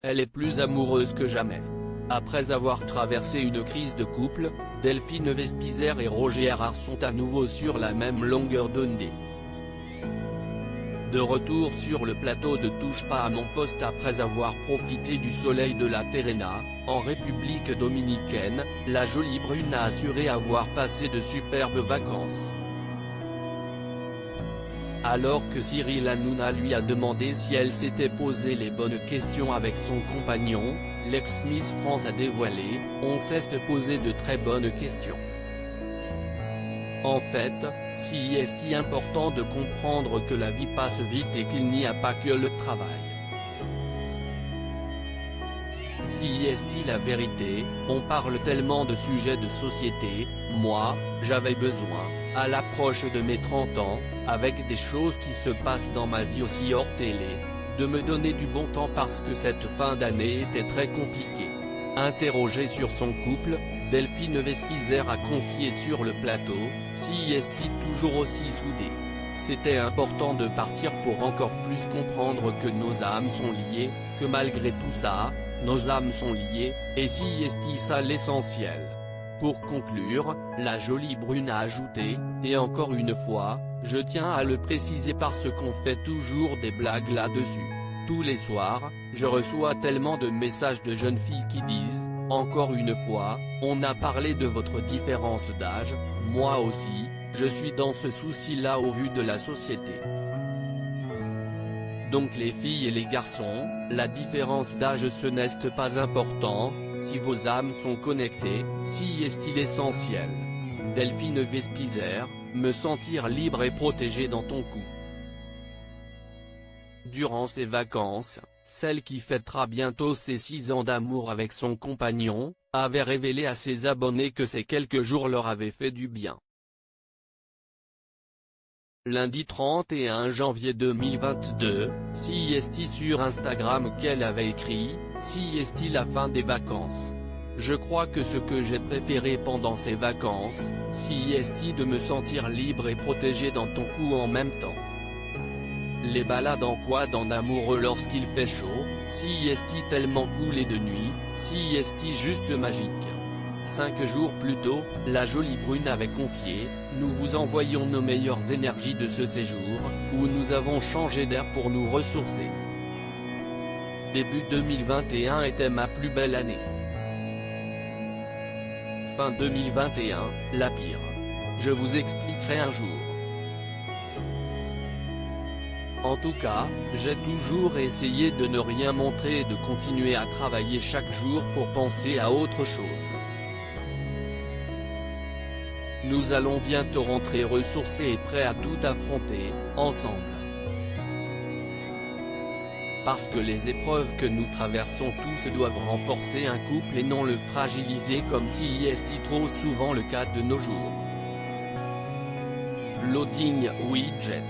elle est plus amoureuse que jamais. Après avoir traversé une crise de couple, Delphine Vespizer et Roger Errard sont à nouveau sur la même longueur d'onde. De retour sur le plateau de Touche pas à mon poste après avoir profité du soleil de la Terrena, en République dominicaine, la jolie brune a assuré avoir passé de superbes vacances. Alors que Cyril Hanouna lui a demandé si elle s'était posé les bonnes questions avec son compagnon, l'ex-Miss France a dévoilé « On s'est posé de très bonnes questions. En fait, si est important de comprendre que la vie passe vite et qu'il n'y a pas que le travail. Si est la vérité, on parle tellement de sujets de société, moi, j'avais besoin, à l'approche de mes 30 ans, avec des choses qui se passent dans ma vie aussi hors télé, de me donner du bon temps parce que cette fin d'année était très compliquée. » Interrogée sur son couple, Delphine Vespizer a confié sur le plateau, « Si est toujours aussi soudés. C'était important de partir pour encore plus comprendre que nos âmes sont liées, que malgré tout ça, nos âmes sont liées, et si est ça l'essentiel. » Pour conclure, la jolie brune a ajouté, « Et encore une fois, je tiens à le préciser parce qu'on fait toujours des blagues là-dessus. Tous les soirs, je reçois tellement de messages de jeunes filles qui disent, encore une fois, on a parlé de votre différence d'âge, moi aussi, je suis dans ce souci-là au vu de la société. Donc les filles et les garçons, la différence d'âge ce n'est pas important, si vos âmes sont connectées, si est-il essentiel. Delphine Vespizer, me sentir libre et protégée dans ton cou. » Durant ses vacances, celle qui fêtera bientôt ses 6 ans d'amour avec son compagnon, avait révélé à ses abonnés que ces quelques jours leur avaient fait du bien. Lundi 31 janvier 2022, si est sur Instagram qu'elle avait écrit, « Si est la fin des vacances. Je crois que ce que j'ai préféré pendant ces vacances, si est de me sentir libre et protégé dans ton cou en même temps. Les balades en quad en amoureux lorsqu'il fait chaud, si est tellement cool et de nuit, si est juste magique. » 5 jours plus tôt, la jolie brune avait confié, « Nous vous envoyons nos meilleures énergies de ce séjour, où nous avons changé d'air pour nous ressourcer. Début 2021 était ma plus belle année. Fin 2021, la pire. Je vous expliquerai un jour. En tout cas, j'ai toujours essayé de ne rien montrer et de continuer à travailler chaque jour pour penser à autre chose. Nous allons bientôt rentrer ressourcés et prêts à tout affronter, ensemble. Parce que les épreuves que nous traversons tous doivent renforcer un couple et non le fragiliser comme s'il est trop souvent le cas de nos jours. Loading widget.